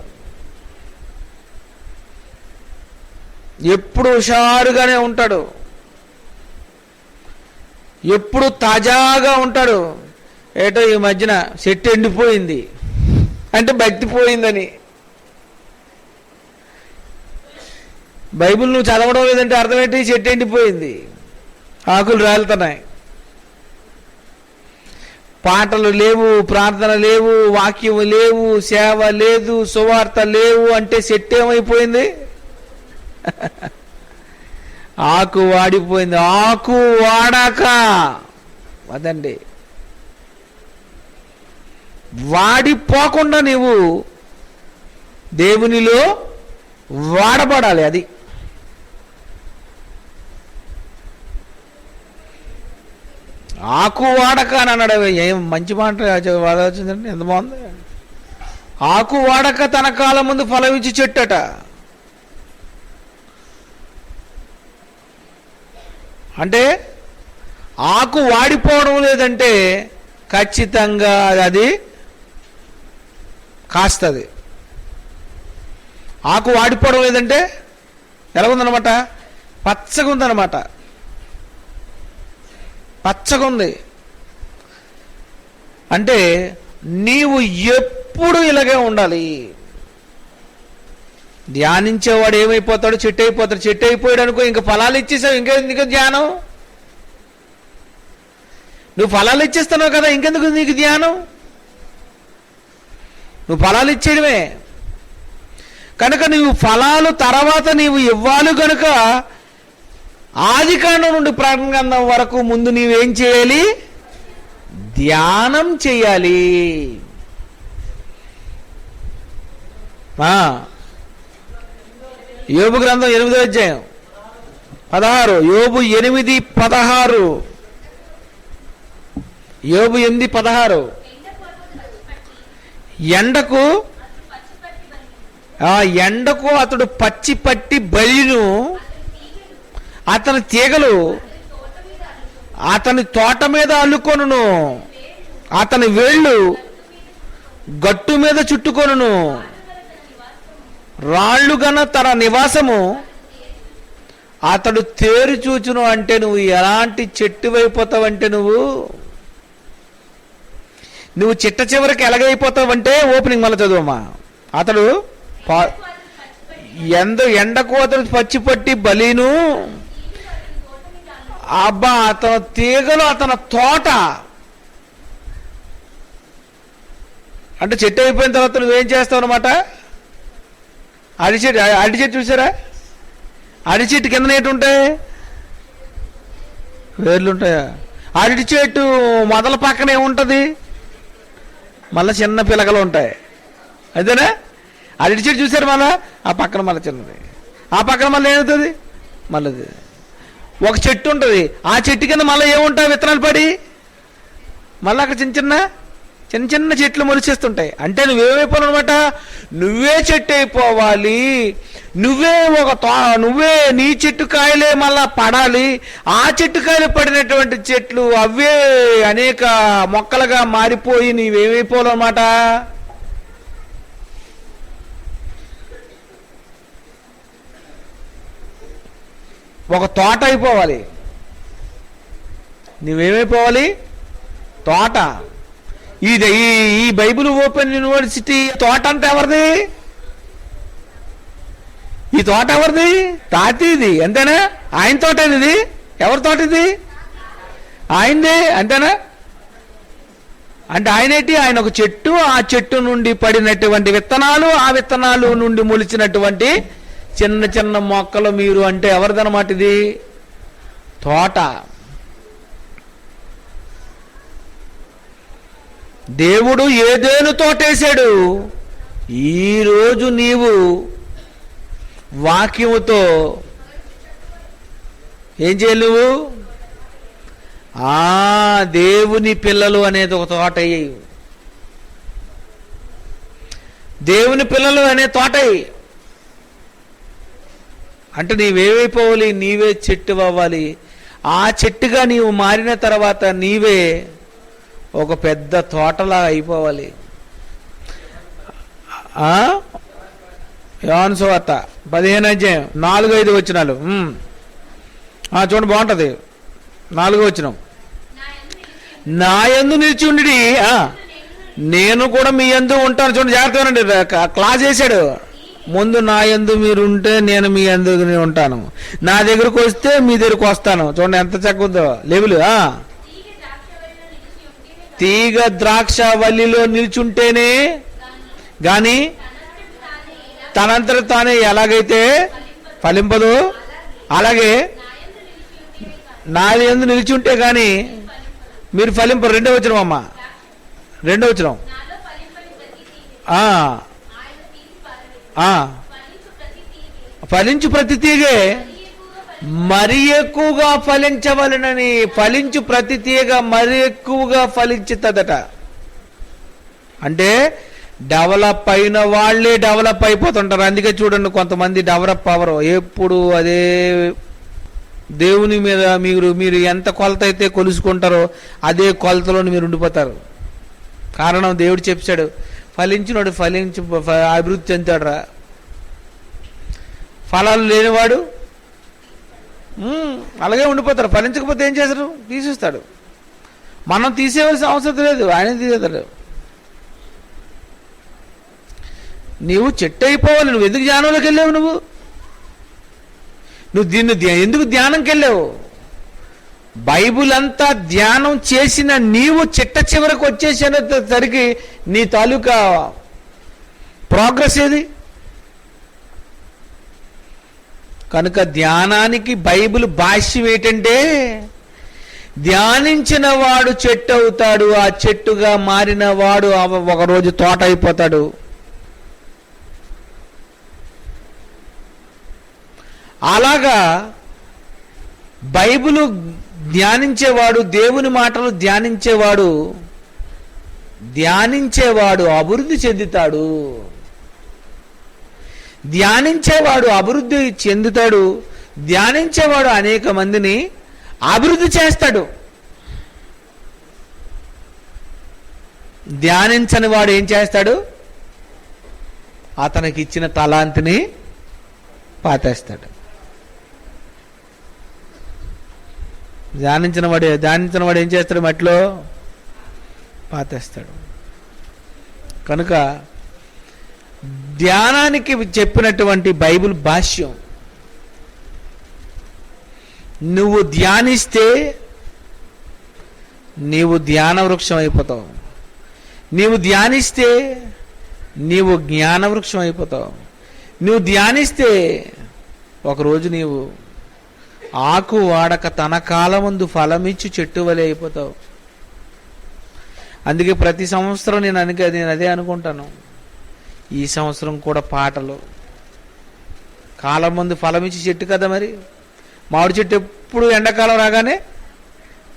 ఎప్పుడు హుషారుగానే ఉంటాడు, ఎప్పుడు తాజాగా ఉంటాడు. ఏటో ఈ మధ్యన చెట్టు ఎండిపోయింది అంటే భక్తి పోయిందని. బైబిల్ నువ్వు చదవడం లేదంటే అర్థం ఏంటి? చెట్టు ఎండిపోయింది, ఆకులు రాలుతున్నాయి, పాటలు లేవు, ప్రార్థన లేవు, వాక్యం లేవు, సేవ లేదు, సువార్త లేవు అంటే చెట్టు ఏమైపోయింది? ఆకు వాడిపోయింది. ఆకు వాడాక అదండి, వాడిపోకుండా నీవు దేవునిలో వాడబడాలి. అది ఆకు వాడక అని అన్నాడు. ఏం మంచి మాట వచ్చిందండి, ఎంత బాగుంది. ఆకు వాడక తన కాలం ముందు ఫలమిచ్చి చెట్టట. అంటే ఆకు వాడిపోవడం లేదంటే ఖచ్చితంగా అది కాస్తుంది. ఆకు వాడిపోవడం లేదంటే ఎలాగుందనమాట? పచ్చగా ఉందన్నమాట, పచ్చగా ఉంది. అంటే నీవు ఎప్పుడు ఇలాగే ఉండాలి. ధ్యానించేవాడు ఏమైపోతాడు? చెట్టు అయిపోతాడు. చెట్టు అయిపోయాడు అనుకో, ఇంకా ఫలాలు ఇచ్చేసావు, ఇంకెందుకు ధ్యానం? నువ్వు ఫలాలు ఇచ్చేస్తున్నావు కదా, ఇంకెందుకు నీకు ధ్యానం? నువ్వు ఫలాలు ఇచ్చేయడమే. కనుక నువ్వు ఫలాలు తర్వాత నీవు ఇవ్వాలి కనుక ఆదికాండం నుండి ప్రకటన గ్రంథం వరకు ముందు నీవేం చేయాలి? ధ్యానం చేయాలి. యోబు గ్రంథం 8వ అధ్యాయం 16. యోబు 8:16. యోబు 8:16. ఎండకు అతడు పచ్చి పట్టి బలిను, అతని తీగలు అతని తోట మీద అల్లుకొనును, అతని వేళ్ళు గట్టు మీద చుట్టుకొనును, రాళ్ళు గన తన నివాసము అతడు తేరు చూచును. అంటే నువ్వు ఎలాంటి చెట్టు అయిపోతావంటే నువ్వు చిట్ట చివరికి ఎలాగైపోతావంటే, ఓపెనింగ్ మళ్ళీ చదువమ్మా. అతడు ఎండకు అతడు పచ్చిపట్టి బలీను, అబ్బా అతని తీగలు అతని తోట. అంటే చెట్టు అయిపోయిన తర్వాత నువ్వేం చేస్తావు అనమాట? అరటి చెట్టు చూసారా? అరటి చెట్టు కింద నేటి ఉంటాయి, వేర్లు ఉంటాయా? అరటి చెట్టు మొదల పక్కనే ఉంటుంది, మళ్ళీ చిన్న పిలకలు ఉంటాయి, అంతేనా? అరటి చెట్టు చూసారు, మళ్ళా ఆ పక్కన మళ్ళీ చిన్నది, ఆ పక్కన మళ్ళీ ఏమవుతుంది? మళ్ళీ ఒక చెట్టు ఉంటుంది, ఆ చెట్టు కింద మళ్ళీ ఏముంటాయి? విత్తనాలు పడి మళ్ళీ అక్కడ చిన్న చిన్న చెట్లు మొలిచేస్తుంటాయి. అంటే నువ్వేమైపోవాలన్నమాట? నువ్వే చెట్టు అయిపోవాలి. నువ్వే నీ చెట్టు కాయలే మళ్ళా పడాలి. ఆ చెట్టు కాయలు పడినటువంటి చెట్లు అవే అనేక మొక్కలుగా మారిపోయి నీవేమైపోవాలన్నమాట? ఒక తోట అయిపోవాలి. నువ్వేమైపోవాలి? తోట. ఈ బైబిల్ ఓపెన్ యూనివర్సిటీ తోట అంటే ఎవరిది? ఈ తోట ఎవరిది? తాతీది, అంతేనా? ఆయన తోట ఇది. ఎవరి తోట ఇది? ఆయనదే, అంతేనా? అంటే ఆయన ఒక చెట్టు, ఆ చెట్టు నుండి పడినటువంటి విత్తనాలు, ఆ విత్తనాలు నుండి మొలిచినటువంటి చిన్న చిన్న మొక్కలు మీరు. అంటే ఎవరిదన్నమాట ఇది? తోట. దేవుడు ఏదేను తోటేశాడు. ఈరోజు నీవు వాక్యముతో ఏం చేయాలి? నువ్వు దేవుని పిల్లలు అనేది ఒక తోట అయ్యి, దేవుని పిల్లలు అనే తోట అయ్యి. అంటే నీవేమైపోవాలి? నీవే చెట్టు అవ్వాలి. ఆ చెట్టుగా నీవు మారిన తర్వాత నీవే ఒక పెద్ద తోటలా అయిపోవాలి. యోహాను సువార్త 15:4-5 చూడండి, బాగుంటుంది. 4 నా యందు నిలిచి ఉండి నేను కూడా మీ యందు ఉంటాను. చూడండి, జాగ్రత్తగానండి, క్లాస్ వేశాడు. ముందు నా యందు మీరు ఉంటే నేను మీ యందు ఉంటాను, నా దగ్గరకు వస్తే మీ దగ్గరకు వస్తాను. చూడండి ఎంత చక్కగా లెవెల్. తీగ ద్రాక్ష వల్లిలో నిల్చుంటేనే గాని తనంతట తానే ఎలాగైతే ఫలింపదు, అలాగే నా యందు నిలిచుంటే గాని మీరు ఫలింపరు. 2వ వచనం అమ్మ, 2వ వచనం. ఫలించు ప్రతి తీగే మరి ఎక్కువగా ఫలించవలనని, ఫలించు ప్రతి తీగ మరి ఎక్కువగా ఫలించుతుందట. అంటే డెవలప్ అయిన వాళ్ళే డెవలప్ అయిపోతుంటారు. అందుకే చూడండి, కొంతమంది డెవలప్ అవ్వరు, ఎప్పుడు అదే దేవుని మీద మీరు ఎంత కొలత అయితే కొలుసుకుంటారో అదే కొలతలో మీరు ఉండిపోతారు. కారణం దేవుడు చెప్పాడు, ఫలించినోడు అభివృద్ధి చెందుతాడురా, ఫలాలు లేనివాడు అలాగే ఉండిపోతారు. ఫలించకపోతే ఏం చేస్తారు? తీసేస్తాడు. మనం తీసేయవలసిన అవసరం లేదు, ఆయన తీసేస్తాడు. నీవు చెట్టు అయిపోవాలి. నువ్వు ఎందుకు ధ్యానంలోకి వెళ్ళావు? నువ్వు దీన్ని ఎందుకు ధ్యానంకి వెళ్ళావు? బైబుల్ అంతా ధ్యానం చేసిన నీవు చిట్ట చివరకు వచ్చేసరికి నీ తాలూకా ప్రోగ్రెస్ ఏది? కనుక ధ్యానానికి బైబిల్ భాష్యం ఏంటంటే, ధ్యానించిన వాడు చెట్టు అవుతాడు, ఆ చెట్టుగా మారిన వాడు ఒకరోజు తోట అయిపోతాడు. అలాగా బైబిలు ధ్యానించేవాడు, దేవుని మాటలు ధ్యానించేవాడు అభివృద్ధి చెందుతాడు. ధ్యానించేవాడు అభివృద్ధి చెందుతాడు. ధ్యానించేవాడు అనేక మందిని అభివృద్ధి చేస్తాడు. ధ్యానించని వాడు ఏం చేస్తాడు? అతనికి ఇచ్చిన తలాంతిని పాతేస్తాడు. ధ్యానించిన వాడు ఏం చేస్తాడు? మట్టిలో పాతేస్తాడు. కనుక ధ్యానానికి చెప్పినటువంటి బైబిల్ భాష్యం, నువ్వు ధ్యానిస్తే నీవు ధ్యాన వృక్షం అయిపోతావు. నీవు ధ్యానిస్తే నీవు జ్ఞాన వృక్షం అయిపోతావు. నువ్వు ధ్యానిస్తే ఒకరోజు నీవు ఆకు వాడక తన కాలమందు ఫలమిచ్చి చెట్టు వలె అయిపోతావు. అందుకే ప్రతి సంవత్సరం నేను అదే అనుకుంటాను, ఈ సంవత్సరం కూడా పాటలు. కాలం ముందు ఫలమిచ్చి చెట్టు కదా మరి. మామిడి చెట్టు ఎప్పుడు ఎండాకాలం రాగానే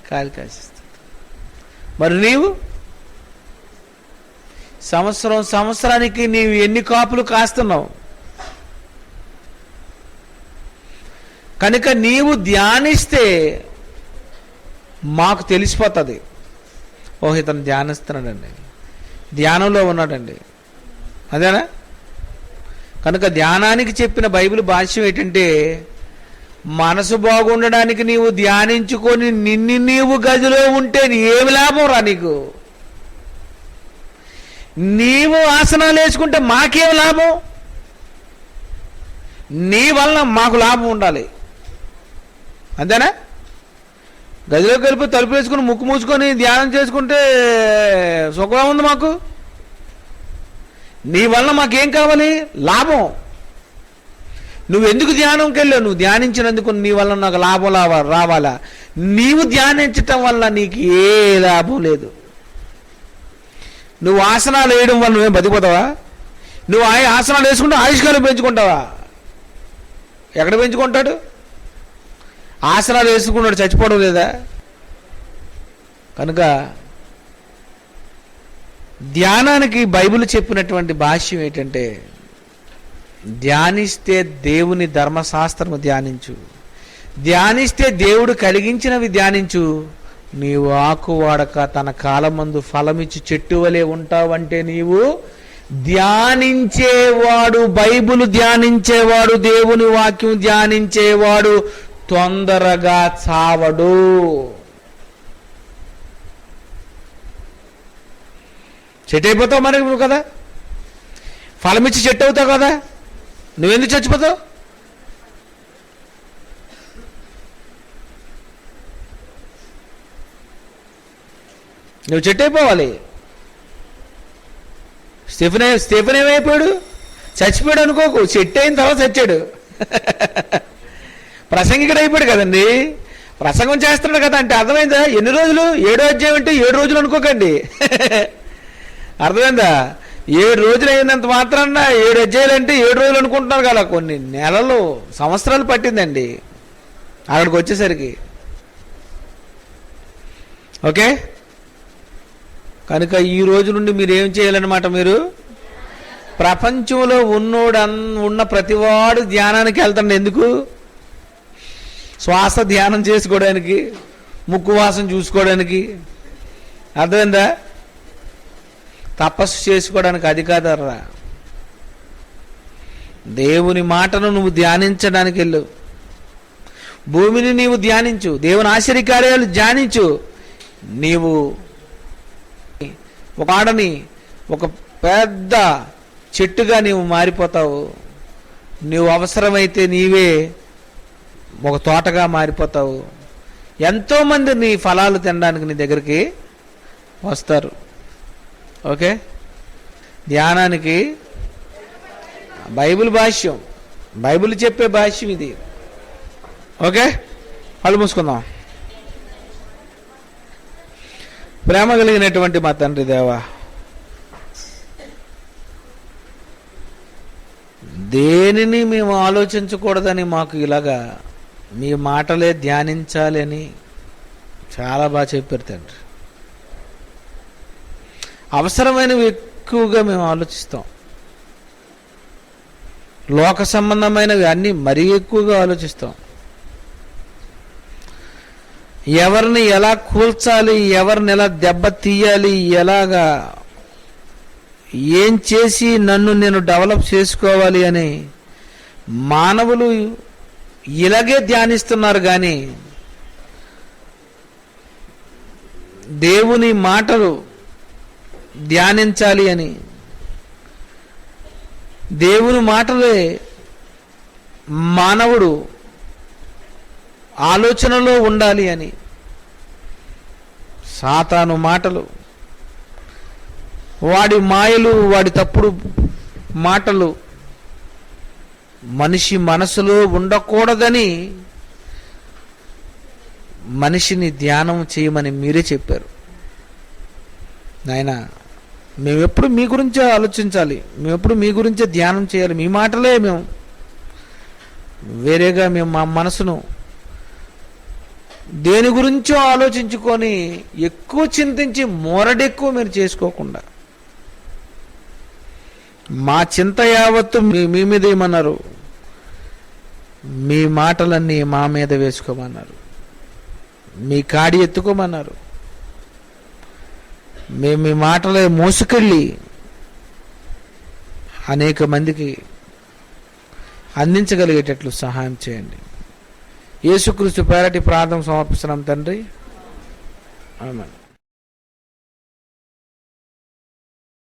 కాయలు కాసేస్తుంది. మరి నీవు సంవత్సరానికి నీవు ఎన్ని కాపులు కాస్తున్నావు? కనుక నీవు ధ్యానిస్తే మాకు తెలిసిపోతుంది, ఓహ్ ఇతను ధ్యానిస్తున్నాడండి, ధ్యానంలో ఉన్నాడండి, అదేనా? కనుక ధ్యానానికి చెప్పిన బైబిల్ భాష్యం ఏంటంటే, మనసు బాగుండడానికి నీవు ధ్యానించుకొని నీవు గదిలో ఉంటే ఏమి లాభం రా నీకు? నీవు ఆసనాలు వేసుకుంటే మాకేం లాభం? నీ వలన మాకు లాభం ఉండాలి, అంతేనా? గదిలోకి వెళ్ళిపోయి తలుపు వేసుకుని ముక్కు మూసుకొని ధ్యానం చేసుకుంటే సుఖం ఉంది మాకు? నీ వలన మాకేం కావాలి? లాభం. నువ్వెందుకు ధ్యానంకి వెళ్ళావు? నువ్వు ధ్యానించినందుకు నీ వల్ల నాకు లాభం రావాలా? నీవు ధ్యానించటం వల్ల నీకు ఏ లాభం లేదు. నువ్వు ఆసనాలు వేయడం వల్ల నువ్వేం బతికిపోతావా? నువ్వు ఆసనాలు వేసుకుంటే ఆయుష్కాలం పెంచుకుంటావా? ఎక్కడ పెంచుకుంటాడు? ఆసనాలు వేసుకున్నాడు చచ్చిపోవడం లేదా? కనుక ధ్యానానికి బైబిల్ చెప్పినటువంటి భాష్యం ఏంటంటే, ధ్యానిస్తే దేవుని ధర్మశాస్త్రము ధ్యానించు, ధ్యానిస్తే దేవుడు కలిగించినవి ధ్యానించు. నీవు ఆకు వాడక తన కాలమందు ఫలమిచ్చి చెట్టు వలె ఉంటావంటే నీవు ధ్యానించేవాడు, బైబిల్ ధ్యానించేవాడు, దేవుని వాక్యం ధ్యానించేవాడు తొందరగా చావడు. చెట్టు అయిపోతావు మరి నువ్వు కదా, ఫలమిచ్చి చెట్టు అవుతావు కదా, నువ్వెందుకు చచ్చిపోతావు? నువ్వు చెట్టు అయిపోవాలి. స్టెఫెన్ ఏమైపోయాడు? చచ్చిపోయాడు అనుకోకు, చెట్టు అయిన తర్వాత చచ్చాడు. ప్రసంగికుడు అయిపోయాడు కదండి, ప్రసంగం చేస్తున్నాడు కదా అంటే అర్థమైందా? ఎన్ని రోజులు? 7వ అధ్యాయం అంటే 7 రోజులు అనుకోకండి. అర్థమైందా? 7 రోజులు అయినంత మాత్రాన 7 అధ్యాయులు అంటే 7 రోజులు అనుకుంటున్నారు కదా. కొన్ని నెలలు, సంవత్సరాలు పట్టిందండి అక్కడికి వచ్చేసరికి. ఓకే, కనుక ఈ రోజు నుండి మీరు ఏం చేయాలన్నమాట? మీరు ప్రపంచంలో ఉన్న ప్రతివాడు ధ్యానానికి వెళ్తాడు. ఎందుకు? శ్వాస ధ్యానం చేసుకోవడానికి, ముక్కు వాసన చూసుకోవడానికి. అర్థమైందా? తపస్సు చేసుకోవడానికి. అది కాదర్రా, దేవుని మాటను నువ్వు ధ్యానించడానికి వెళ్ళు. భూమిని నీవు ధ్యానించు, దేవుని ఆశ్చర్యకార్యాలు ధ్యానించు. నీవు ఒక ఆడని ఒక పెద్ద చెట్టుగా నీవు మారిపోతావు. నువ్వు అవసరమైతే నీవే ఒక తోటగా మారిపోతావు. ఎంతోమంది నీ ఫలాలు తినడానికి నీ దగ్గరికి వస్తారు. ఓకే, ధ్యానానికి బైబిల్ భాష్యం, బైబిల్ చెప్పే భాష్యం ఇది. ఓకే, కళ్ళు మూసుకుందాం. ప్రేమ కలిగినటువంటి మా తండ్రి దేవా, దేనిని మేము ఆలోచించకూడదని మాకు ఇలాగా మీ మాటలే ధ్యానించాలి అని చాలా బాగా చెప్పారు తండ్రి. అవసరమైనవి ఎక్కువగా మేము ఆలోచిస్తాం, లోక సంబంధమైనవి అన్నీ మరీ ఎక్కువగా ఆలోచిస్తాం. ఎవరిని ఎలా కూల్చాలి, ఎవరిని ఎలా దెబ్బ తీయాలి, ఎలాగా ఏం చేసి నన్ను నేను డెవలప్ చేసుకోవాలి అని మానవులు ఇలాగే ధ్యానిస్తున్నారు. కానీ దేవుని మాటలు ధ్యానించాలి అని, దేవుని మాటలే మానవుడు ఆలోచనలో ఉండాలి అని సాతాను మాటలు, వాడి మాయలు, వాడి తప్పుడు మాటలు మనిషి మనసులో ఉండకూడదని మనిషిని ధ్యానం చేయమని మీరే చెప్పారు నాయనా. మేమెప్పుడు మీ గురించే ఆలోచించాలి, మేమెప్పుడు మీ గురించే ధ్యానం చేయాలి. మీ మాటలే మేము వేరేగా మేము మా మనసును దేని గురించో ఆలోచించుకొని ఎక్కువ చింతించి మోరడెక్కువ మీరు చేసుకోకుండా మా చింత యావత్తు మీ మీద ఏమన్నారు? మీ మాటలన్నీ మా మీద వేసుకోమన్నారు, మీ కాడి ఎత్తుకోమన్నారు. మేము మీ మాటలే మోసుకెళ్ళి అనేక మందికి అందించగలిగేటట్లు సహాయం చేయండి. యేసుక్రీస్తు పేరటి ప్రార్థన సమర్పిస్తున్నాం తండ్రి, ఆమేన్.